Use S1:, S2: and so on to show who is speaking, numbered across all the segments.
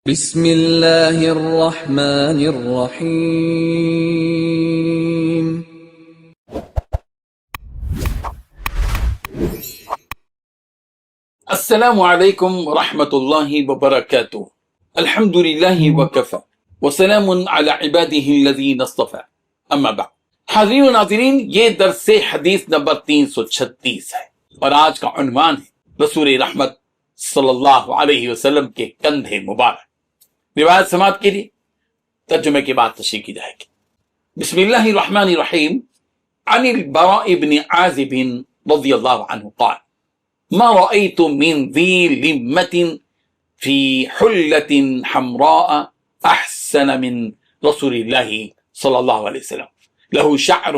S1: بسم اللہ الرحمن الرحیم۔
S2: السلام علیکم ورحمۃ اللہ وبرکاتہ۔ الحمد للہ وکفی وسلام علی عبادہ الذین اصطفی، اما بعد۔ حاضرین و ناظرین، یہ درس حدیث نمبر 336 ہے اور آج کا عنوان ہے رسول رحمت صلی اللہ علیہ وسلم کے کندھے مبارک۔ روایت سماعت کے لیے ترجمے کے بعد تشریح کی جائے گی۔ بسم اللہ الرحمن الرحیم۔ عن البراء بن عازب رضی اللہ عنہ قال ما رأيت من ذي لمة في حلة حمراء أحسن من رسول الله صلى الله عليه وسلم، له شعر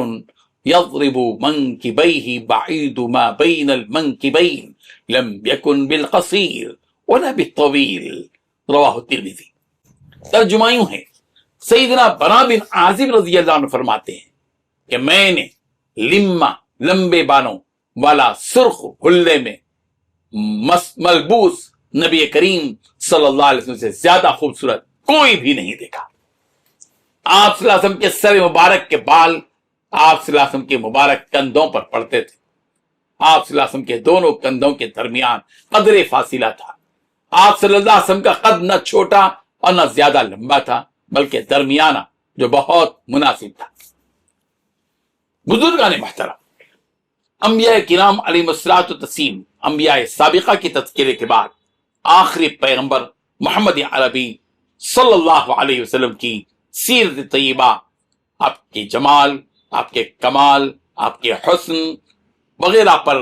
S2: يضرب منكبيه بعيد ما بين المنكبين، لم يكن بالقصير ولا بالطويل، رواہ الترمذی۔ ترجمہ یوں ہے، سیدنا برا بن عازب رضی اللہ عنہ فرماتے ہیں کہ میں نے لمہ لمبے بالوں والا سرخ حلے میں ملبوس نبی کریم صلی اللہ علیہ وسلم سے زیادہ خوبصورت کوئی بھی نہیں دیکھا۔ آپ صلی اللہ علیہ وسلم کے سر مبارک کے بال آپ صلی اللہ علیہ وسلم کے مبارک کندھوں پر پڑتے تھے۔ آپ صلی اللہ علیہ وسلم کے دونوں کندھوں کے درمیان قدر فاصلہ تھا۔ آپ صلی اللہ علیہ وسلم کا قد نہ چھوٹا اور نہ زیادہ لمبا تھا، بلکہ درمیانہ، جو بہت مناسب تھا۔ بزرگان محترم، انبیاء کرام علیہ الصلوۃ والتسلیم، انبیاء سابقہ کے تذکرے کے بعد آخری پیغمبر محمد عربی صلی اللہ علیہ وسلم کی سیرت طیبہ، آپ کے جمال، آپ کے کمال، آپ کے حسن وغیرہ پر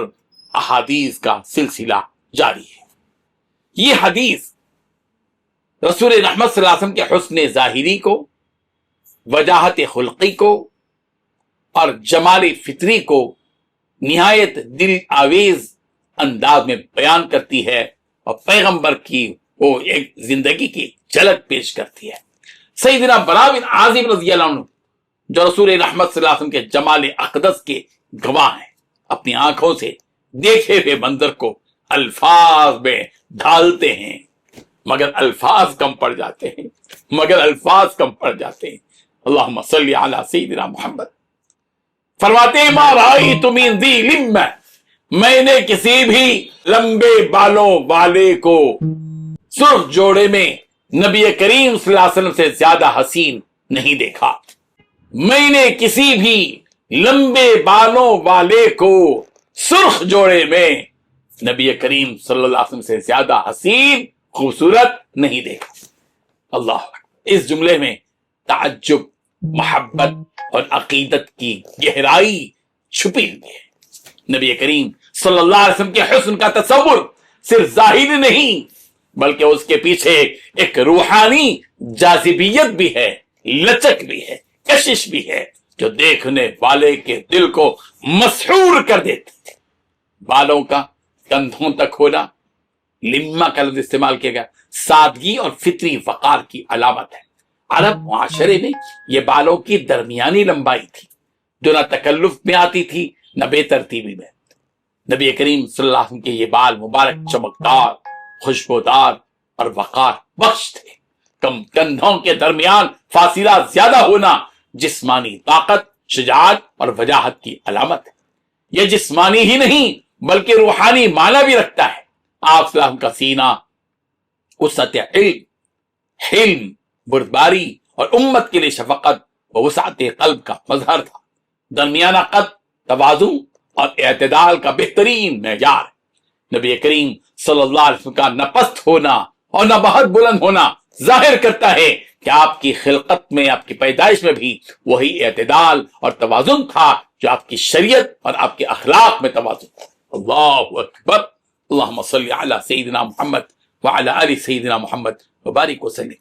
S2: احادیث کا سلسلہ جاری ہے۔ یہ حدیث رسول رحمت صلی اللہ علیہ وسلم کے حسن ظاہری کو، وجاہت خلقی کو اور جمال فطری کو نہایت دل آویز انداز میں بیان کرتی ہے اور پیغمبر کی وہ ایک زندگی کی جھلک پیش کرتی ہے۔ سیدنا برا بن عازب رضی اللہ عنہ، جو رسول رحمت صلی اللہ علیہ وسلم کے جمال اقدس کے گواہ ہیں، اپنی آنکھوں سے دیکھے ہوئے منظر کو الفاظ میں ڈھالتے ہیں، مگر الفاظ کم پڑ جاتے ہیں، اللہم صلی علی سیدنا محمد۔ فرماتے ہیں ما رأیت من ذی لمہ، میں نے کسی بھی لمبے بالوں والے کو سرخ جوڑے میں نبی کریم صلی اللہ علیہ وسلم سے زیادہ حسین نہیں دیکھا۔ میں نے کسی بھی لمبے بالوں والے کو سرخ جوڑے میں نبی کریم صلی اللہ علیہ وسلم سے زیادہ حسین خوبصورت نہیں دیکھا۔ اللہ، اس جملے میں تعجب، محبت اور عقیدت کی گہرائی چھپی ہوئی ہے۔ نبی کریم صلی اللہ علیہ وسلم کے حسن کا تصور صرف ظاہری نہیں، بلکہ اس کے پیچھے ایک روحانی جاذبیت بھی ہے، لچک بھی ہے، کشش بھی ہے، جو دیکھنے والے کے دل کو مسحور کر دیتی ہے۔ بالوں کا کندھوں تک ہونا، لمہ کا لفظ استعمال کیا گیا، سادگی اور فطری وقار کی علامت ہے۔ عرب معاشرے میں یہ بالوں کی درمیانی لمبائی تھی، جو نہ تکلف میں آتی تھی نہ بے ترتیبی میں۔ نبی کریم صلی اللہ علیہ وسلم کے یہ بال مبارک چمکدار، خوشبودار اور وقار بخش تھے۔ کم کندھوں کے درمیان فاصلہ زیادہ ہونا جسمانی طاقت، شجاعت اور وجاہت کی علامت ہے۔ یہ جسمانی ہی نہیں بلکہ روحانی معنی بھی رکھتا ہے۔ آپ صلی اللہ علیہ وسلم کا سینہ وسعت علم، حلم، بردباری اور امت کے لیے شفقت و وسعت قلب کا مظہر تھا۔ درمیانہ قد، توازن اور اعتدال کا بہترین معیار ہے۔ نبی کریم صلی اللہ علیہ وسلم کا نہ پست ہونا اور نہ بہت بلند ہونا ظاہر کرتا ہے کہ آپ کی خلقت میں، آپ کی پیدائش میں بھی وہی اعتدال اور توازن تھا جو آپ کی شریعت اور آپ کے اخلاق میں توازن تھا۔ اللہ اکبر۔ اللہم صلی علی سیدنا محمد وعلی آل سیدنا محمد وبارک وسلم۔